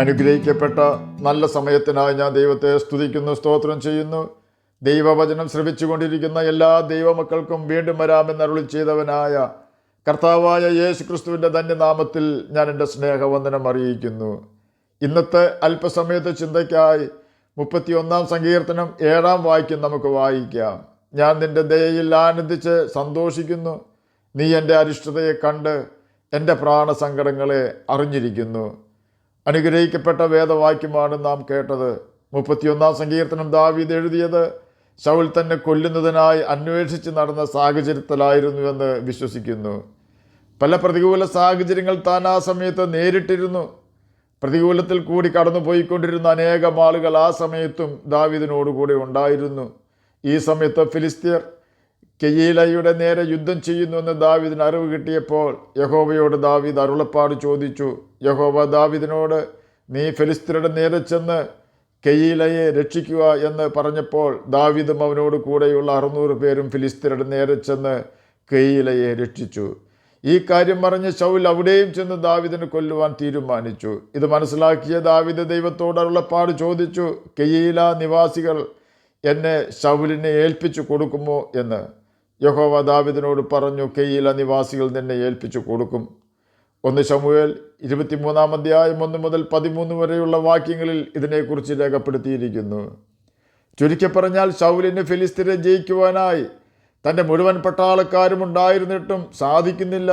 അനുഗ്രഹിക്കപ്പെട്ട നല്ല സമയത്തിനായി ഞാൻ ദൈവത്തെ സ്തുതിക്കുന്നു, സ്തോത്രം ചെയ്യുന്നു. ദൈവവചനം ശ്രവിച്ചുകൊണ്ടിരിക്കുന്ന എല്ലാ ദൈവമക്കൾക്കും വീണ്ടും വരാമെന്ന് അരുളി ചെയ്തവനായ കർത്താവായ യേശു ക്രിസ്തുവിൻ്റെ ധന്യനാമത്തിൽ ഞാൻ എൻ്റെ സ്നേഹവന്ദനം അറിയിക്കുന്നു. ഇന്നത്തെ അല്പസമയത്തെ ചിന്തയ്ക്കായി 31 സങ്കീർത്തനം 7 വാക്യം നമുക്ക് വായിക്കാം. ഞാൻ നിൻ്റെ ദയയിൽ ആനന്ദിച്ച് സന്തോഷിക്കുന്നു. നീ എൻ്റെ അരിഷ്ടതയെ കണ്ട് എൻ്റെ പ്രാണസങ്കടങ്ങളെ അറിഞ്ഞിരിക്കുന്നു. അനുഗ്രഹിക്കപ്പെട്ട വേദവാക്യമാണ് നാം കേട്ടത്. 31 സങ്കീർത്തനം ദാവീദ് എഴുതിയത് ശൗൽ തന്നെ കൊല്ലുന്നതിനായി അന്വേഷിച്ച് നടന്ന സാഹചര്യത്തിലായിരുന്നുവെന്ന് വിശ്വസിക്കുന്നു. പല പ്രതികൂല സാഹചര്യങ്ങൾ താൻ ആ സമയത്ത് നേരിട്ടിരുന്നു. പ്രതികൂലത്തിൽ കൂടി കടന്നുപോയിക്കൊണ്ടിരുന്ന അനേകം ആളുകൾ ആ സമയത്തും ദാവീദിനോടുകൂടി ഉണ്ടായിരുന്നു. ഈ സമയത്ത് ഫിലിസ്ത്യർ കെയീലയുടെ നേരെ യുദ്ധം ചെയ്യുന്നുവെന്ന് ദാവീദിന് അറിവ് കിട്ടിയപ്പോൾ യഹോവയോട് ദാവീദ് അരുളപ്പാട് ചോദിച്ചു. യഹോവ ദാവീദിനോട്, നീ ഫിലിസ്ത്യരുടെ നേരെ ചെന്ന് കെയീലയെ രക്ഷിക്കുക എന്ന് പറഞ്ഞപ്പോൾ ദാവീദും അവനോട് കൂടെയുള്ള 600 പേരും ഫിലിസ്ത്യരുടെ നേരെ ചെന്ന് കെയീലയെ രക്ഷിച്ചു. ഈ കാര്യം പറഞ്ഞ് ശൗൽ അവിടെയും ചെന്ന് ദാവീദിനെ കൊല്ലുവാൻ തീരുമാനിച്ചു. ഇത് മനസ്സിലാക്കിയ ദാവീദ് ദൈവത്തോട് അരുളപ്പാട് ചോദിച്ചു, കെയീല നിവാസികൾ എന്നെ ശൗലിനെ ഏൽപ്പിച്ചു കൊടുക്കുമോ എന്ന്. യഹോവ ദാവീദിനോട് പറഞ്ഞു, കെയീല നിവാസികൾ നിന്നെ ഏൽപ്പിച്ചു കൊടുക്കും. 1 ശമൂവേൽ 23 അധ്യായം 1 മുതൽ 13 വരെയുള്ള വാക്യങ്ങളിൽ ഇതിനെക്കുറിച്ച് രേഖപ്പെടുത്തിയിരിക്കുന്നു. ചുരുക്കി പറഞ്ഞാൽ ശൗലിന് ഫിലിസ്ത്യരെ ജയിക്കുവാനായി തൻ്റെ മുഴുവൻ പട്ടാളക്കാരും ഉണ്ടായിരുന്നിട്ടും സാധിക്കുന്നില്ല.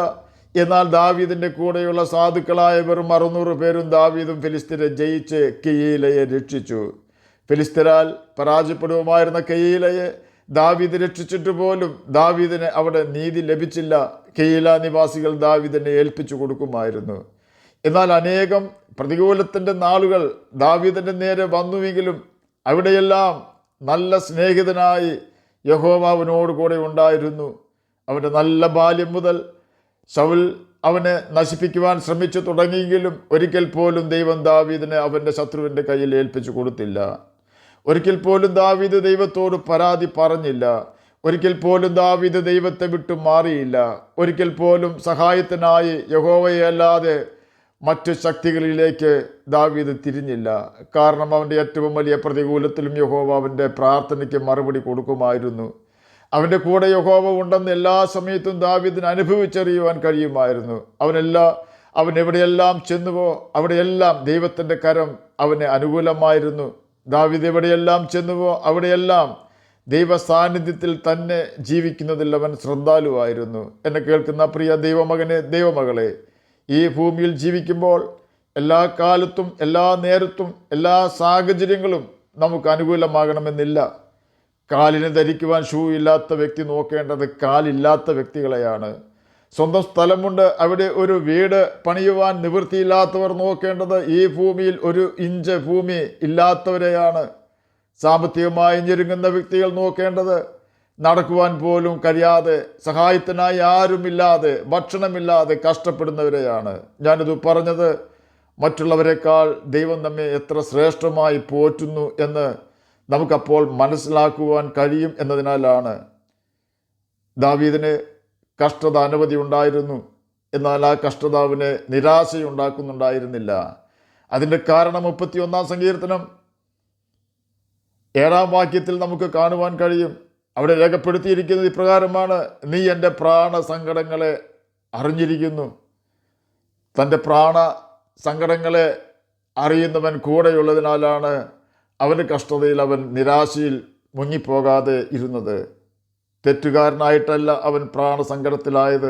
എന്നാൽ ദാവീദിൻ്റെ കൂടെയുള്ള സാധുക്കളായ വെറും 600 പേരും ദാവീദും ഫിലിസ്ത്യരെ ജയിച്ച് കെയീലയെ രക്ഷിച്ചു. ഫിലിസ്ത്യരാൽ പരാജയപ്പെടുമായിരുന്ന കെയീലയെ ദാവീദ് രക്ഷിച്ചിട്ട് പോലും ദാവീദിന് അവിടെ നീതി ലഭിച്ചില്ല. കെയീല നിവാസികൾ ദാവീദിനെ ഏൽപ്പിച്ചു കൊടുക്കുമായിരുന്നു. എന്നാൽ അനേകം പ്രതികൂലത്തിൻ്റെ നാളുകൾ ദാവീദിൻ്റെ നേരെ വന്നുവെങ്കിലും അവിടെയെല്ലാം നല്ല സ്നേഹിതനായി യഹോവ അവനോട് കൂടെ ഉണ്ടായിരുന്നു. അവൻ്റെ നല്ല ബാല്യം മുതൽ ശൗൽ അവനെ നശിപ്പിക്കുവാൻ ശ്രമിച്ചു തുടങ്ങിയെങ്കിലും ഒരിക്കൽ പോലും ദൈവം ദാവീദിനെ അവൻ്റെ ശത്രുവിൻ്റെ കയ്യിൽ ഏൽപ്പിച്ചു കൊടുത്തില്ല. ഒരിക്കൽ പോലും ദാവീദ് ദൈവത്തോട് പരാതി പറഞ്ഞില്ല. ഒരിക്കൽ പോലും ദാവീദ് ദൈവത്തെ വിട്ടു മാറിയില്ല. ഒരിക്കൽ പോലും സഹായത്തിനായി യഹോവയെ അല്ലാതെ മറ്റു ശക്തികളിലേക്ക് ദാവീദ് തിരിഞ്ഞില്ല. കാരണം അവൻ്റെ ഏറ്റവും വലിയ പ്രതികൂലത്തിലും യഹോവ അവൻ്റെ പ്രാർത്ഥനയ്ക്ക് മറുപടി കൊടുക്കുമായിരുന്നു. അവൻ്റെ കൂടെ യഹോവ ഉണ്ടെന്ന് എല്ലാ സമയത്തും ദാവീദിന് അനുഭവിച്ചറിയുവാൻ കഴിയുമായിരുന്നു. അവൻ എവിടെയെല്ലാം ചെന്നുവോ അവിടെയെല്ലാം ദൈവത്തിൻ്റെ കരം അവന് അനുകൂലമായിരുന്നു. ദാവീദ് എവിടെയെല്ലാം ചെന്നുവോ അവിടെയെല്ലാം ദൈവ സാന്നിധ്യത്തിൽ തന്നെ ജീവിക്കുന്നതിൽ അവൻ ശ്രദ്ധാലുവായിരുന്നു. എന്നെ കേൾക്കുന്ന പ്രിയ ദൈവമകനെ, ദൈവമകളെ, ഈ ഭൂമിയിൽ ജീവിക്കുമ്പോൾ എല്ലാ കാലത്തും എല്ലാ നേരത്തും എല്ലാ സാഹചര്യങ്ങളും നമുക്ക് അനുകൂലമാകണമെന്നില്ല. കാലിന് ധരിക്കുവാൻ ഷൂ ഇല്ലാത്ത വ്യക്തി നോക്കേണ്ടത് കാലില്ലാത്ത വ്യക്തികളെയാണ്. സ്വന്തം സ്ഥലമുണ്ട്, അവിടെ ഒരു വീട് പണിയുവാൻ നിവൃത്തിയില്ലാത്തവർ നോക്കേണ്ടത് ഈ ഭൂമിയിൽ 1 ഇഞ്ച് ഭൂമി ഇല്ലാത്തവരെയാണ്. സാമ്പത്തികമായി ഞെരുങ്ങുന്ന വ്യക്തികൾ നോക്കേണ്ടത് നടക്കുവാൻ പോലും കഴിയാതെ സഹായത്തിനായി ആരുമില്ലാതെ ഭക്ഷണമില്ലാതെ കഷ്ടപ്പെടുന്നവരെയാണ്. ഞാനിത് പറഞ്ഞത് മറ്റുള്ളവരെക്കാൾ ദൈവം നമ്മെ എത്ര ശ്രേഷ്ഠമായി പോറ്റുന്നു എന്ന് നമുക്കപ്പോൾ മനസ്സിലാക്കുവാൻ കഴിയും എന്നതിനാലാണ്. ദാവീദിന് കഷ്ടത അനവധി ഉണ്ടായിരുന്നു. എന്നാൽ ആ കഷ്ടത അവന് നിരാശയുണ്ടാക്കുന്നുണ്ടായിരുന്നില്ല. അതിൻ്റെ കാരണം 31 സങ്കീർത്തനം 7 വാക്യത്തിൽ നമുക്ക് കാണുവാൻ കഴിയും. അവിടെ രേഖപ്പെടുത്തിയിരിക്കുന്നത് ഇപ്രകാരമാണ്, നീ എൻ്റെ പ്രാണസങ്കടങ്ങളെ അറിഞ്ഞിരിക്കുന്നു. തൻ്റെ പ്രാണസങ്കടങ്ങളെ അറിയുന്നവൻ കൂടെയുള്ളതിനാലാണ് അവൻ്റെ കഷ്ടതയിൽ അവൻ നിരാശയിൽ മുങ്ങിപ്പോകാതെ ഇരുന്നത്. തെറ്റുകാരനായിട്ടല്ല അവൻ പ്രാണസങ്കടത്തിലായത്.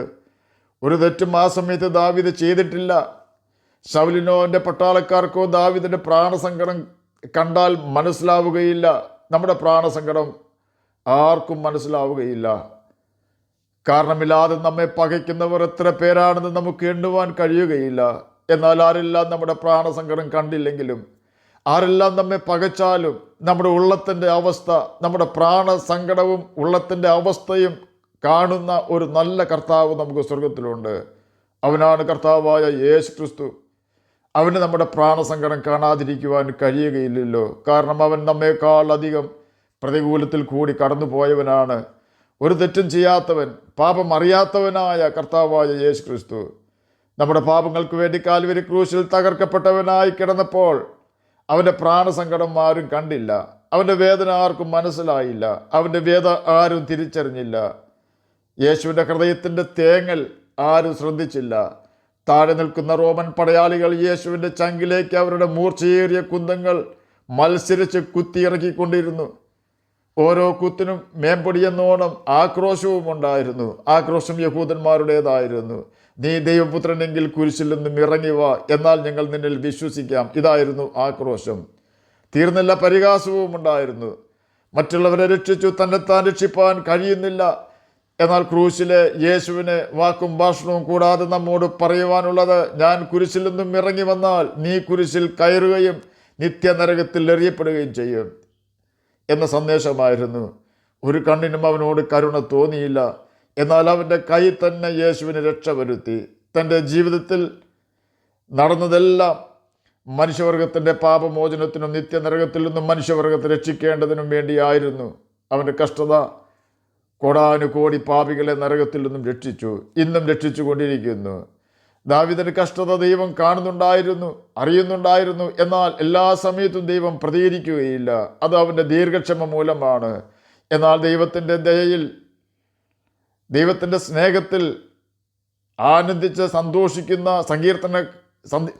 ഒരു തെറ്റും ആ സമയത്ത് ദാവീദ് ചെയ്തിട്ടില്ല. ശൗലിനോ എൻ്റെ പട്ടാളക്കാർക്കോ ദാവീദിൻ്റെ പ്രാണസങ്കടം കണ്ടാൽ മനസ്സിലാവുകയില്ല. നമ്മുടെ പ്രാണസങ്കടം ആർക്കും മനസ്സിലാവുകയില്ല. കാരണമില്ലാതെ നമ്മെ പകയ്ക്കുന്നവർ എത്ര പേരാണെന്ന് നമുക്ക് എണ്ണുവാൻ കഴിയുകയില്ല. എന്നാൽ ആരെല്ലാം നമ്മുടെ പ്രാണസങ്കടം കണ്ടില്ലെങ്കിലും, ആരെല്ലാം നമ്മെ പകച്ചാലും നമ്മുടെ ഉള്ളത്തിൻ്റെ അവസ്ഥ, നമ്മുടെ പ്രാണസങ്കടവും ഉള്ളത്തിൻ്റെ അവസ്ഥയും കാണുന്ന ഒരു നല്ല കർത്താവ് നമുക്ക് സ്വർഗത്തിലുണ്ട്. അവനാണ് കർത്താവായ യേശു ക്രിസ്തു. അവന് നമ്മുടെ പ്രാണസങ്കടം കാണാതിരിക്കുവാൻ കഴിയുകയില്ലല്ലോ. കാരണം അവൻ നമ്മേക്കാൾ അധികം പ്രതികൂലത്തിൽ കൂടി കടന്നുപോയവനാണ്. ഒരു തെറ്റും ചെയ്യാത്തവൻ, പാപം അറിയാത്തവനായ കർത്താവായ യേശു ക്രിസ്തു. നമ്മുടെ പാപങ്ങൾക്ക് വേണ്ടി കാൽവരി ക്രൂശിൽ തകർക്കപ്പെട്ടവനായി കിടന്നപ്പോൾ അവൻ്റെ പ്രാണസങ്കടം ആരും കണ്ടില്ല. അവൻ്റെ വേദന ആർക്കും മനസ്സിലായില്ല. അവൻ്റെ വേദ ആരും തിരിച്ചറിഞ്ഞില്ല. യേശുവിൻ്റെ ഹൃദയത്തിൻ്റെ തേങ്ങൽ ആരും ശ്രദ്ധിച്ചില്ല. താഴെ നിൽക്കുന്ന റോമൻ പടയാളികൾ യേശുവിൻ്റെ ചങ്കിലേക്ക് അവരുടെ മൂർച്ചയേറിയ കുന്തങ്ങൾ മത്സരിച്ച് കുത്തിയിറക്കിക്കൊണ്ടിരുന്നു. ഓരോ കുത്തിനും മേമ്പൊടിയെന്നോണം ആക്രോശവും ഉണ്ടായിരുന്നു. ആക്രോശം യഹൂദന്മാരുടേതായിരുന്നു. നീ ദൈവപുത്രനെങ്കിൽ കുരിശിൽ നിന്നും ഇറങ്ങി വാ, എന്നാൽ ഞങ്ങൾ നിന്നിൽ വിശ്വസിക്കാം. ഇതായിരുന്നു ആക്രോശം. തീർന്നില്ല, പരിഹാസവും ഉണ്ടായിരുന്നു. മറ്റുള്ളവരെ രക്ഷിച്ചു, തന്നെത്താൻ രക്ഷിപ്പാൻ കഴിയുന്നില്ല. എന്നാൽ ക്രൂശിലെ യേശുവിനെ വാക്കും ഭാഷണവും കൂടാതെ നമ്മോട് പറയുവാനുള്ളത്, ഞാൻ കുരിശിൽ നിന്നും ഇറങ്ങി വന്നാൽ നീ കുരിശിൽ കയറുകയും നിത്യനരകത്തിൽ എറിയപ്പെടുകയും ചെയ്യും എന്ന സന്ദേശമായിരുന്നു. ഒരു കണ്ണിനും അവനോട് കരുണ തോന്നിയില്ല. എന്നാൽ അവൻ്റെ കൈ തന്നെ യേശുവിന് രക്ഷ വരുത്തി. തൻ്റെ ജീവിതത്തിൽ നടന്നതെല്ലാം മനുഷ്യവർഗത്തിൻ്റെ പാപമോചനത്തിനും നിത്യനരകത്തിൽ നിന്നും മനുഷ്യവർഗത്തെ രക്ഷിക്കേണ്ടതിനും വേണ്ടിയായിരുന്നു. അവൻ്റെ കഷ്ടത കോടാനുകോടി പാപികളെ നരകത്തിൽ നിന്നും രക്ഷിച്ചു, ഇന്നും രക്ഷിച്ചു കൊണ്ടിരിക്കുന്നു. ദാവീദിന്റെ കഷ്ടത ദൈവം കാണുന്നുണ്ടായിരുന്നു, അറിയുന്നുണ്ടായിരുന്നു. എന്നാൽ എല്ലാ സമയത്തും ദൈവം പ്രതികരിക്കുകയില്ല. അത് അവൻ്റെ ദീർഘക്ഷമ മൂലമാണ്. എന്നാൽ ദൈവത്തിൻ്റെ ദയയിൽ, ദൈവത്തിൻ്റെ സ്നേഹത്തിൽ ആനന്ദിച്ച് സന്തോഷിക്കുന്ന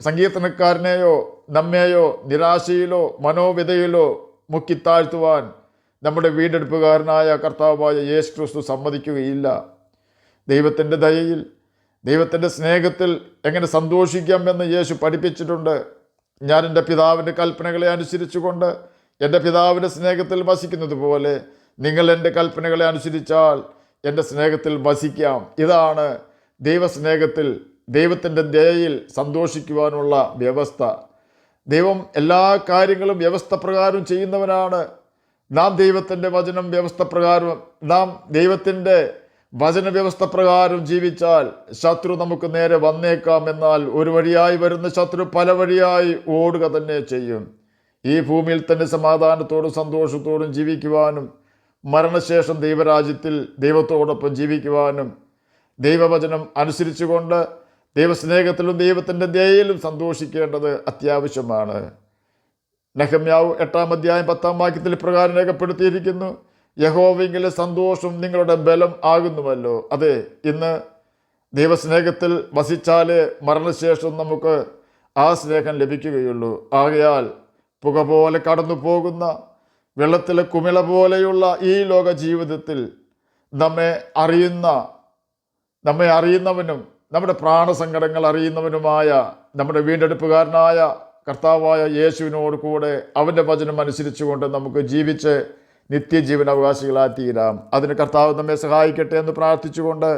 സങ്കീർത്തനക്കാരനെയോ നമ്മെയോ നിരാശയിലോ മനോവ്യതയിലോ മുക്കിത്താഴ്ത്തുവാൻ നമ്മുടെ വീണ്ടെടുപ്പുകാരനായ കർത്താവായ യേശു ക്രിസ്തു സമ്മതിക്കുകയില്ല. ദൈവത്തിൻ്റെ ദയയിൽ, ദൈവത്തിൻ്റെ സ്നേഹത്തിൽ എങ്ങനെ സന്തോഷിക്കാമെന്ന് യേശു പഠിപ്പിച്ചിട്ടുണ്ട്. ഞാൻ എൻ്റെ പിതാവിൻ്റെ കൽപ്പനകളെ അനുസരിച്ചുകൊണ്ട് എൻ്റെ പിതാവിൻ്റെ സ്നേഹത്തിൽ വസിക്കുന്നത് പോലെ നിങ്ങൾ എൻ്റെ കൽപ്പനകളെ അനുസരിച്ചാൽ എൻ്റെ സ്നേഹത്തിൽ വസിക്കാം. ഇതാണ് ദൈവസ്നേഹത്തിൽ, ദൈവത്തിൻ്റെ ദയയിൽ സന്തോഷിക്കുവാനുള്ള വ്യവസ്ഥ. ദൈവം എല്ലാ കാര്യങ്ങളും വ്യവസ്ഥ പ്രകാരം ചെയ്യുന്നവനാണ്. നാം ദൈവത്തിൻ്റെ വചനം വ്യവസ്ഥ പ്രകാരം, നാം ദൈവത്തിൻ്റെ വചന വ്യവസ്ഥ പ്രകാരം ജീവിച്ചാൽ ശത്രു നമുക്ക് നേരെ വന്നേക്കാം. എന്നാൽ ഒരു വഴിയായി വരുന്ന ശത്രു പല വഴിയായി ഓടുക തന്നെ ചെയ്യും. ഈ ഭൂമിയിൽ തന്നെ സമാധാനത്തോടും സന്തോഷത്തോടും ജീവിക്കുവാനും മരണശേഷം ദൈവരാജ്യത്തിൽ ദൈവത്തോടൊപ്പം ജീവിക്കുവാനും ദൈവവചനം അനുസരിച്ചുകൊണ്ട് ദൈവസ്നേഹത്തിലും ദൈവത്തിൻ്റെ ദയയിലും സന്തോഷിക്കേണ്ടത് അത്യാവശ്യമാണ്. നെഹമ്യാവ് 8-ാം അധ്യായം 10-ാം വാക്യത്തിൽ പ്രകാരം രേഖപ്പെടുത്തിയിരിക്കുന്നു, യഹോവയെങ്കിലെ സന്തോഷം നിങ്ങളുടെ ബലം ആകുന്നുവല്ലോ. അതെ, ഇന്ന് ദൈവസ്നേഹത്തിൽ വസിച്ചാലേ മരണശേഷം നമുക്ക് ആ സ്നേഹം ലഭിക്കുകയുള്ളൂ. ആകയാൽ പുക പോലെ കടന്നു പോകുന്ന വെള്ളത്തിലെ കുമിള പോലെയുള്ള ഈ ലോക ജീവിതത്തിൽ നമ്മെ അറിയുന്നവനും നമ്മുടെ പ്രാണസങ്കടങ്ങൾ അറിയുന്നവനുമായ നമ്മുടെ വീണ്ടെടുപ്പുകാരനായ കർത്താവായ യേശുവിനോട് കൂടെ അവൻ്റെ വചനം അനുസരിച്ചുകൊണ്ട് നമുക്ക് ജീവിച്ച് നിത്യജീവൻ അവകാശികളായി തീരാം. അതിന് കർത്താവ് നമ്മെ സഹായിക്കട്ടെ എന്ന് പ്രാർത്ഥിച്ചുകൊണ്ട്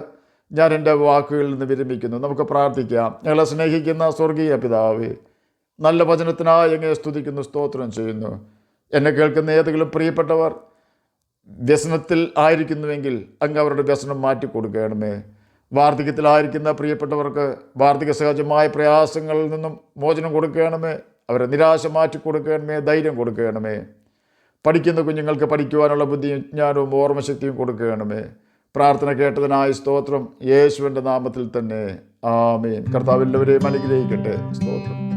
ഞാൻ എൻ്റെ വാക്കുകളിൽ നിന്ന് വിരമിക്കുന്നു. നമുക്ക് പ്രാർത്ഥിക്കാം. ഞങ്ങളെ സ്നേഹിക്കുന്ന സ്വർഗീയ പിതാവേ, നല്ല വചനത്തിനായി അങ്ങയെ സ്തുതിക്കുന്നു, സ്തോത്രം ചെയ്യുന്നു. എന്നെ കേൾക്കുന്ന ഏതെങ്കിലും പ്രിയപ്പെട്ടവർ വ്യസനത്തിൽ ആയിരിക്കുന്നുവെങ്കിൽ അങ്ങ് അവരുടെ വ്യസനം മാറ്റിക്കൊടുക്കണമേ. വാർദ്ധക്യത്തിലായിരിക്കുന്ന പ്രിയപ്പെട്ടവർക്ക് വാർദ്ധക്യ സഹജമായ പ്രയാസങ്ങളിൽ നിന്നും മോചനം കൊടുക്കണമേ. അവരെ നിരാശ മാറ്റിക്കൊടുക്കണമേ, ധൈര്യം കൊടുക്കണമേ. പഠിക്കുന്ന കുഞ്ഞുങ്ങൾക്ക് പഠിക്കുവാനുള്ള ബുദ്ധിയും ജ്ഞാനവും ഓർമ്മശക്തിയും കൊടുക്കണമേ. പ്രാർത്ഥന കേട്ടതിനായി സ്തോത്രം, യേശുവിൻ്റെ നാമത്തിൽ തന്നെ ആമേൻ. കർത്താവ് എല്ലാവരെയും അനുഗ്രഹിക്കട്ടെ. സ്തോത്രം.